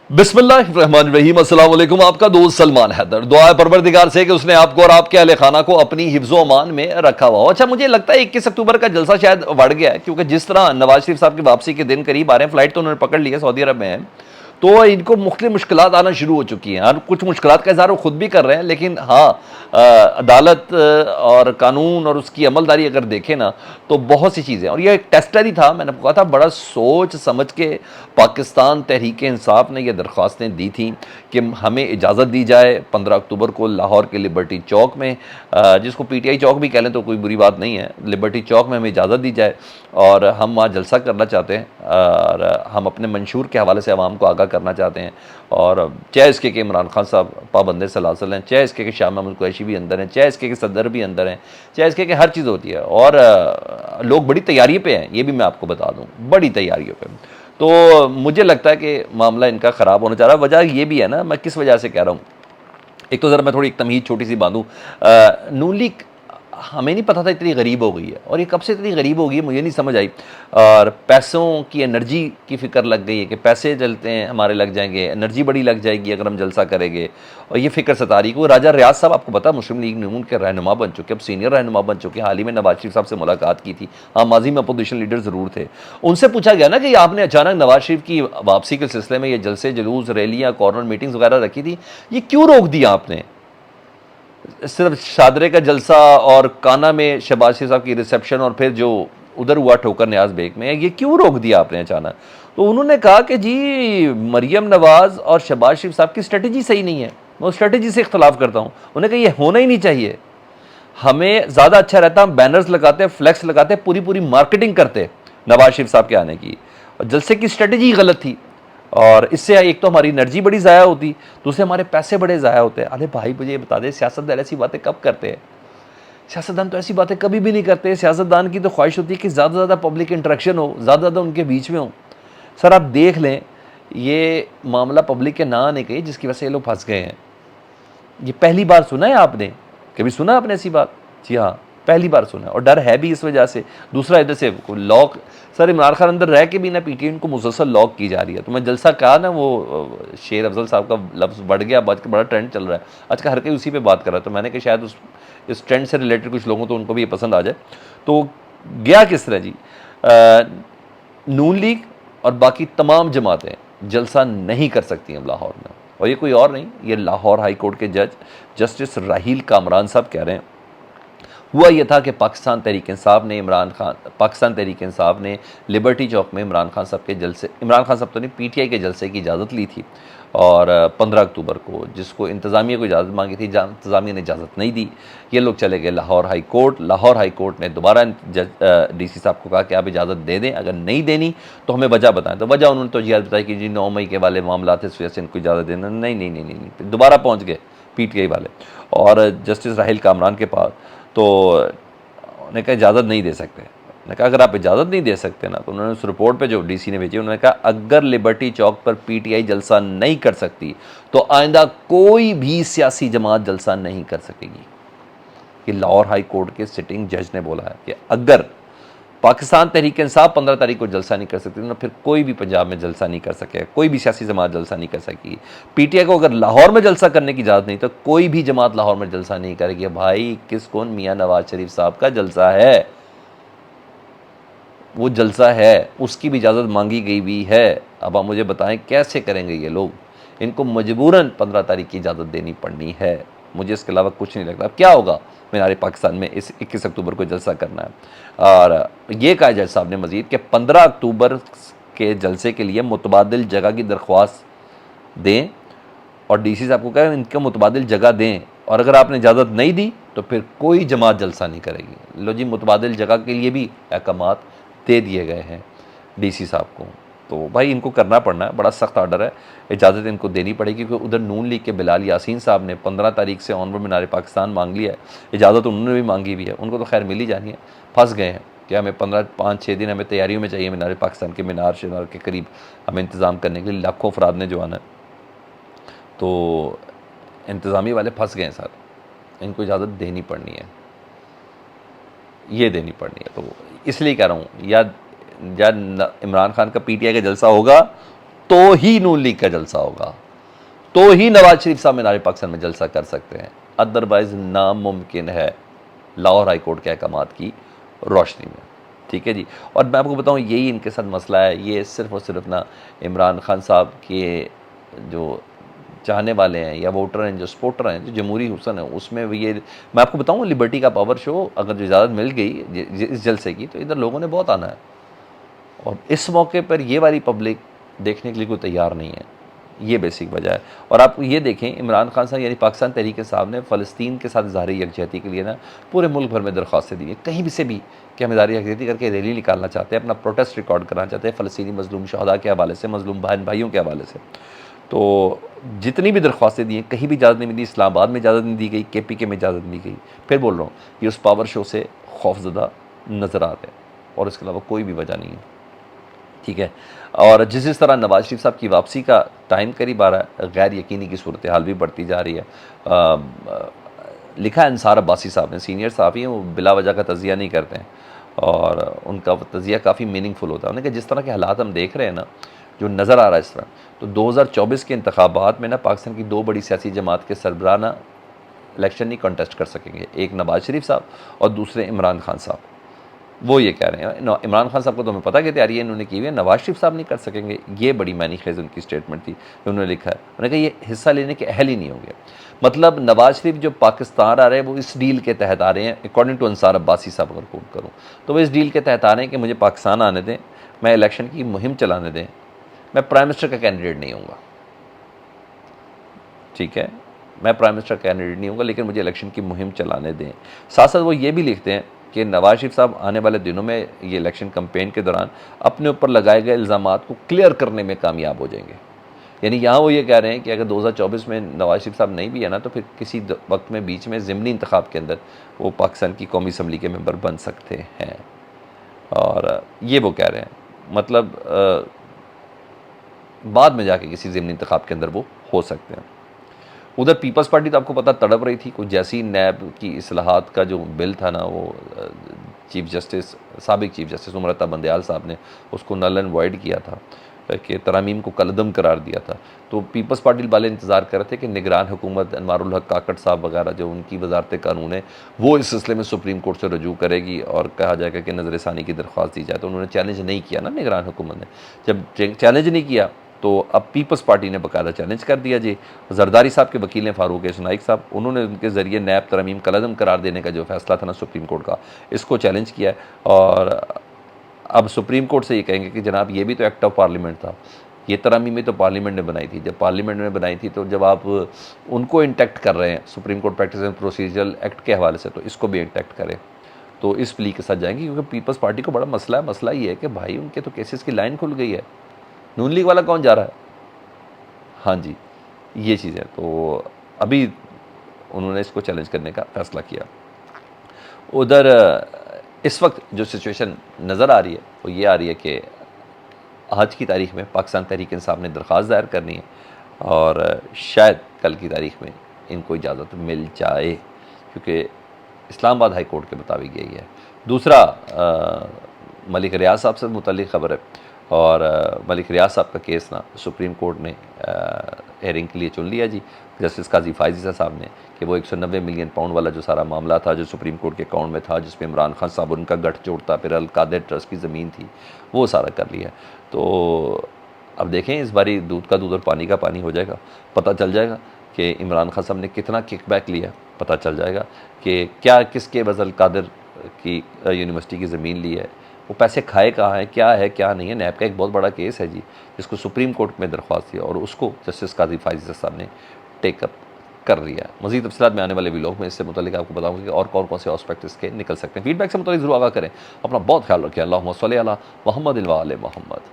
बिस्मिल्लाहिर्रहमानिर्रहीम। अस्सलाम वालेकुम। आपका दोस्त सलमान हैदर। दुआ है परवरदिगार से कि उसने आपको और आपके अहले खाना को अपनी हिफ्ज़ो अमान में रखा हुआ हो। अच्छा, मुझे लगता है 21 अक्टूबर का जलसा शायद बढ़ गया है, क्योंकि जिस तरह नवाज शरीफ साहब की वापसी के दिन करीब आ रहे हैं, फ्लाइट तो उन्होंने पकड़ ली है, सऊदी अरब में है, तो इनको मुख्तलिफ मुश्किलात आना शुरू हो चुकी हैं। और कुछ मुश्किलात का इज़हार वो खुद भी कर रहे हैं, लेकिन हाँ, अदालत और कानून और उसकी अमलदारी अगर देखें ना, तो बहुत सी चीज़ें, और ये एक टेस्टर ही था। मैंने आपको कहा था, बड़ा सोच समझ के पाकिस्तान तहरीक इंसाफ ने ये दरख्वास्तें दी थी कि हमें इजाज़त दी जाए 15 अक्टूबर को लाहौर के लिबर्टी चौक में, जिसको पीटीआई चौक भी कह लें तो कोई बुरी बात नहीं है, लिबर्टी चौक में हमें इजाज़त दी जाए और हम वहाँ जलसा करना चाहते हैं, और हम अपने मंशूर के हवाले से आवाम को आगाह करना चाहते हैं। और चाहे इसके कि इमरान खान साहब पाबंद सलासल हैं, चाहे इसके कि शाह महमूद कुरैशी भी अंदर हैं, चाहे इसके कि सदर भी अंदर हैं, चाहे इसके कि हर चीज़ होती है, और लोग बड़ी तैयारी पे हैं, ये भी मैं आपको बता दूँ, बड़ी तैयारियों पे। तो मुझे लगता है कि मामला इनका ख़राब होने जा रहा है। वजह ये भी है ना, मैं किस वजह से कह रहा हूँ। एक तो ज़रा मैं थोड़ी एक तमहीद छोटी सी बांधूँ। नून लीग हमें नहीं पता था इतनी गरीब हो गई है, और ये कब से इतनी गरीब हो गई है मुझे नहीं समझ आई। और पैसों की, एनर्जी की फ़िक्र लग गई है कि पैसे जलते हैं हमारे, लग जाएंगे, एनर्जी बड़ी लग जाएगी अगर हम जलसा करेंगे, और ये फ़िक्र सता रही। को राजा रियाज साहब, आपको पता, मुस्लिम लीग नून के रहनुमा बन चुके, अब सीनियर रहनुमा बन चुके। हाल ही में नवाज शरीफ साहब से मुलाकात की थी। हाँ, माजी में अपोजिशन लीडर ज़रूर थे। उनसे पूछा गया ना कि आपने अचानक नवाज शरीफ की वापसी के सिलसिले में ये जलसे, जुलूस, रैलियाँ, कॉर्नर मीटिंग्स वगैरह रखी थी, ये क्यों रोक दिया आपने? सिर्फ शादरे का जलसा और काना में शहबाज शरीफ साहब की रिसेप्शन, और फिर जो उधर हुआ ठोकर न्याज बेग में, ये क्यों रोक दिया आपने अचानक? तो उन्होंने कहा कि जी, मरियम नवाज और शहबाज शरीफ साहब की स्ट्रेटजी सही नहीं है, मैं उस स्ट्रेटजी से इख्तलाफ करता हूँ। उन्होंने कहा ये होना ही नहीं चाहिए, हमें ज़्यादा अच्छा रहता हम बैनर्स लगाते, फ्लैक्स लगाते, पूरी पूरी मार्केटिंग करते नवाज शरीफ साहब के आने की। और जलसे की स्ट्रेटजी गलत थी, और इससे एक तो हमारी एनर्जी बड़ी ज़ाया होती, दूसरे हमारे पैसे बड़े ज़ाया होते हैं। अरे भाई, मुझे ये बता दे, सियासतदान ऐसी बातें कब करते हैं? सियासतदान तो ऐसी बातें कभी भी नहीं करते। सियासतदान की तो ख्वाहिश होती है कि ज़्यादा से ज़्यादा पब्लिक इंटरेक्शन हो, ज़्यादा से ज़्यादा उनके बीच में हो। सर, आप देख लें, ये मामला पब्लिक के ना आने के जिसकी वजह से ये लोग फंस गए हैं। ये पहली बार सुना है आपने? कभी सुना आपने ऐसी बात? जी हाँ, पहली बार सुना है, और डर है भी इस वजह से। दूसरा, इधर से लॉक, सर इमरान खान अंदर रह के भी ना पीटीआई को मुसलसल लॉक की जा रही है। तो मैं जलसा कहा ना, वो शेर अफजल साहब का लफ्ज़ बढ़ गया, आज का बड़ा ट्रेंड चल रहा है, आज का हर कोई उसी पे बात कर रहा है। तो मैंने कहा शायद इस ट्रेंड से रिलेटेड कुछ लोगों तो उनको भी ये पसंद आ जाए। तो गया किस तरह जी, नून लीग और बाकी तमाम जमातें जलसा नहीं कर सकती हैं लाहौर में, और ये कोई और नहीं, ये लाहौर हाई कोर्ट के जज जस्टिस राहील कामरान साहब कह रहे हैं। हुआ ये था कि पाकिस्तान तहरीक इंसाफ ने लिबर्टी चौक में इमरान खान साहब के जलसे, इमरान खान साहब तो नहीं, पीटीआई के जलसे की इजाज़त ली थी, और 15 अक्टूबर को, जिसको इंतज़ामिया को इजाज़त मांगी थी, इंतज़ामिया ने इजाज़त नहीं दी। ये लोग चले गए Lahore high court. Lahore high court ने दोबारा डीसी साहब को कहा कि आप इजाज़त दे दें, अगर नहीं देनी तो हमें वजह बताएं। तो वजह उन्होंने तो जियाद बताई कि जी 9 मई के वाले मामला थे, इस वजह से इनको इजाज़त देना। नहीं नहीं नहीं नहीं, फिर दोबारा पहुँच गए पीटीआई वाले और जस्टिस राहील कामरान के पास। तो उन्होंने कहा इजाज़त नहीं दे सकते। उन्होंने कहा अगर आप इजाज़त नहीं दे सकते ना, तो उन्होंने उस रिपोर्ट पे जो डीसी ने भेजी, उन्होंने कहा अगर लिबर्टी चौक पर पीटीआई जलसा नहीं कर सकती तो आइंदा कोई भी सियासी जमात जलसा नहीं कर सकेगी। ये लाहौर हाई कोर्ट के सिटिंग जज ने बोला है कि अगर पाकिस्तान तहरीक इंसाफ 15 तारीख को जलसा नहीं कर सकती तो फिर कोई भी पंजाब में जलसा नहीं कर सके, कोई भी सियासी जमात जलसा नहीं कर सकी। पीटीआई को अगर लाहौर में जलसा करने की इजाज़त नहीं तो कोई भी जमात लाहौर में जलसा नहीं करेगी। भाई, किस कौन मियाँ नवाज शरीफ साहब का जलसा है, वो जलसा है, उसकी भी इजाज़त मांगी गई भी है। अब आप मुझे बताएं कैसे करेंगे ये लोग? इनको मजबूरन 15 तारीख की इजाज़त देनी पड़नी है। मुझे इसके अलावा कुछ नहीं लगता। अब क्या होगा, मीनार पाकिस्तान में इस 21 अक्टूबर को जलसा करना है। और ये कहा जज साहब ने मज़ीद कि 15 अक्टूबर के जलसे के लिए मुतबादिल जगह की दरख्वास्त दें, और डीसी साहब को कहें इनका मुतबादिल जगह दें, और अगर आपने इजाज़त नहीं दी तो फिर कोई जमात जलसा नहीं करेगी। लो जी, मुतबादिल जगह के लिए भी अहकामात दे दिए गए हैं डीसी साहब को। तो भाई इनको करना पड़ना है, बड़ा सख्त आर्डर है, इजाज़त इनको देनी पड़ेगी, क्योंकि उधर नून लीग के बिलाल यासीन साहब ने 15 तारीख से ऑनवर्ड मीनार पाकिस्तान मांग लिया है, इजाज़त उन्होंने भी मांगी भी है, उनको तो खैर मिल ही जानी है। फंस गए हैं कि हमें 5-6 दिन हमें तैयारियों में चाहिए मीनार पाकिस्तान के मीनार शनार के करीब हमें इंतज़ाम करने के लिए। लाखों अफराद ने जो आना है, तो इंतज़ामी वाले फंस गए हैं सर, इनको इजाज़त देनी पड़नी है, ये देनी पड़नी है। तो इसलिए कह रहा हूँ, या इमरान खान का पीटीआई का जलसा होगा تو ہی نون لیگ کا جلسہ ہوگا, تو ہی نواز شریف صاحب مینار پاکستان میں جلسہ کر سکتے ہیں, ادروائز ناممکن ہے لاہور ہائی کورٹ کے احکامات کی روشنی میں. ٹھیک ہے جی. اور میں آپ کو بتاؤں یہی ان کے ساتھ مسئلہ ہے, یہ صرف اور صرف نا عمران خان صاحب کے جو چاہنے والے ہیں یا ووٹر ہیں, جو سپورٹر ہیں, جو جمہوری حسن ہے, اس میں یہ میں آپ کو بتاؤں لبرٹی کا پاور شو اگر جو اجازت مل گئی اس جلسے کی, تو ادھر لوگوں نے بہت آنا ہے, اور اس موقع پر یہ والی پبلک دیکھنے کے لیے کوئی تیار نہیں ہے. یہ بیسک وجہ ہے. اور آپ یہ دیکھیں عمران خان صاحب یعنی پاکستان تحریک انصاف نے فلسطین کے ساتھ اظہار یکجہتی کے لیے نا پورے ملک بھر میں درخواستیں دی ہیں, کہیں بھی سے بھی کہ ہم اظہار یکجہتی کر کے ریلی نکالنا چاہتے ہیں, اپنا پروٹیسٹ ریکارڈ کرنا چاہتے ہیں فلسطینی مظلوم شہداء کے حوالے سے, مظلوم بھائیوں کے حوالے سے. تو جتنی بھی درخواستیں دی ہیں کہیں بھی اجازت نہیں دی, اسلام آباد میں اجازت نہیں دی گئی, کے پی کے میں اجازت نہیں دی گئی. پھر بول رہا ہوں یہ اس پاور شو سے خوفزدہ نظر آ رہے ہیں, اور اس کے علاوہ کوئی بھی وجہ نہیں ہے. ٹھیک ہے. اور جس طرح نواز شریف صاحب کی واپسی کا ٹائم قریب آ رہا ہے, غیر یقینی کی صورتحال بھی بڑھتی جا رہی ہے. لکھا ہے انصار عباسی صاحب نے, سینئر صحافی ہیں, وہ بلا وجہ کا تجزیہ نہیں کرتے ہیں, اور ان کا تجزیہ کافی میننگ فل ہوتا ہے. انہوں نے کہا جس طرح کے حالات ہم دیکھ رہے ہیں نا, جو نظر آ رہا ہے اس طرح, تو 2024 کے انتخابات میں نا پاکستان کی 2 بڑی سیاسی جماعت کے سربراہ نا الیکشن نہیں کنٹیسٹ کر سکیں گے, ایک نواز شریف صاحب اور دوسرے عمران خان صاحب. وہ یہ کہہ رہے ہیں, عمران خان صاحب کو تو ہمیں پتہ کہ تیاری انہوں نے کی ہوئی ہے, نواز شریف صاحب نہیں کر سکیں گے. یہ بڑی معنی خیز ان کی اسٹیٹمنٹ تھی جو انہوں نے لکھا ہے. انہوں نے کہا یہ حصہ لینے کے اہل ہی نہیں ہوں گے. مطلب نواز شریف جو پاکستان آ رہے ہیں وہ اس ڈیل کے تحت آ رہے ہیں, اکارڈنگ ٹو انصار عباسی صاحب اگر کوٹ کروں تو وہ اس ڈیل کے تحت آ رہے ہیں کہ مجھے پاکستان آنے دیں, میں الیکشن کی مہم چلانے دیں, میں پرائم منسٹر کا کینڈیڈیٹ نہیں ہوں گا. ٹھیک ہے, میں پرائم منسٹر کینڈیڈیٹ نہیں ہوں گا, لیکن مجھے الیکشن کی مہم چلانے دیں. ساتھ ساتھ وہ یہ بھی لکھتے ہیں کہ نواز شریف صاحب آنے والے دنوں میں یہ الیکشن کمپین کے دوران اپنے اوپر لگائے گئے الزامات کو کلیئر کرنے میں کامیاب ہو جائیں گے. یعنی یہاں وہ یہ کہہ رہے ہیں کہ اگر 2024 میں نواز شریف صاحب نہیں بھی ہے نا, تو پھر کسی وقت میں بیچ میں ضمنی انتخاب کے اندر وہ پاکستان کی قومی اسمبلی کے ممبر بن سکتے ہیں. اور یہ وہ کہہ رہے ہیں, مطلب بعد میں جا کے کسی ضمنی انتخاب کے اندر وہ ہو سکتے ہیں. ادھر پیپلز پارٹی تو آپ کو پتہ تڑپ رہی تھی, کوئی جیسی نیب کی اصلاحات کا جو بل تھا نا, وہ سابق چیف جسٹس عمر بندیال صاحب نے اس کو نل اینڈ وائڈ کیا تھا, کہ ترامیم کو کالعدم قرار دیا تھا. تو پیپلز پارٹی والے انتظار کر رہے تھے کہ نگران حکومت انوار الحق کاکڑ صاحب وغیرہ جو ان کی وزارت قانون ہے وہ اس سلسلے میں سپریم کورٹ سے رجوع کرے گی اور کہا جائے گا کہ نظر ثانی کی درخواست دی جائے. تو انہوں نے چیلنج نہیں کیا نا نگران حکومت نے. جب چیلنج نہیں کیا تو اب پیپلز پارٹی نے باقاعدہ چیلنج کر دیا. جی زرداری صاحب کے وکیل ہیں فاروق نائک صاحب, انہوں نے ان کے ذریعے نیب ترمیم کالعدم قرار دینے کا جو فیصلہ تھا نا سپریم کورٹ کا, اس کو چیلنج کیا ہے. اور اب سپریم کورٹ سے یہ کہیں گے کہ جناب یہ بھی تو ایکٹ آف پارلیمنٹ تھا, یہ ترامیم تو پارلیمنٹ نے بنائی تھی. جب پارلیمنٹ نے بنائی تھی تو جب آپ ان کو انٹیکٹ کر رہے ہیں supreme court practice and procedural act کے حوالے سے, تو اس کو بھی انٹیکٹ کریں. تو اس پلی کے ساتھ جائیں گے, کیونکہ پیپلز پارٹی کو بڑا مسئلہ ہے. مسئلہ یہ ہے کہ بھائی ان کے تو کیسز کی لائن کھل گئی ہے, نون لیگ والا کون جا رہا ہے. ہاں جی, یہ چیز ہے. تو ابھی انہوں نے اس کو چیلنج کرنے کا فیصلہ کیا. ادھر اس وقت جو سچویشن نظر آ رہی ہے وہ یہ آ رہی ہے کہ آج کی تاریخ میں پاکستان تحریک انصاف نے درخواست دائر کرنی ہے, اور شاید کل کی تاریخ میں ان کو اجازت مل جائے, کیونکہ اسلام آباد ہائی کورٹ کے مطابق یہی ہے. دوسرا ملک ریاض صاحب سے متعلق خبر ہے, اور ملک ریاض صاحب کا کیس نا سپریم کورٹ نے ہیئرنگ کے لیے چن لیا جی. جسٹس قاضی فائزی صاحب نے کہ وہ 190 ملین پاؤنڈ والا جو سارا معاملہ تھا جو سپریم کورٹ کے اکاؤنٹ میں تھا, جس میں عمران خان صاحب ان کا گٹھ جوڑ تھا, پھر القادر ٹرسٹ کی زمین تھی, وہ سارا کر لیا. تو اب دیکھیں اس باری دودھ کا دودھ اور پانی کا پانی ہو جائے گا. پتہ چل جائے گا کہ عمران خان صاحب نے کتنا کک بیک لیا, پتہ چل جائے گا کہ کیا کس کے بذل القادر کی یونیورسٹی کی زمین لی ہے, وہ پیسے کھائے کہاں ہیں, کیا ہے کیا نہیں ہے. نیب کا ایک بہت بڑا کیس ہے جی, جس کو سپریم کورٹ میں درخواست دی اور اس کو جسٹس قاضی فائزی صاحب نے ٹیک اپ کر لیا. مزید تفصیلات میں آنے والے ویلاگ میں اس سے متعلق آپ کو بتاؤں گا کہ اور کون کون سے آسپیکٹ اس کے نکل سکتے ہیں. فیڈ بیک سے متعلق ضرور آگاہ کریں. اپنا بہت خیال رکھیں. اللہم صلی علی محمد و آل محمد.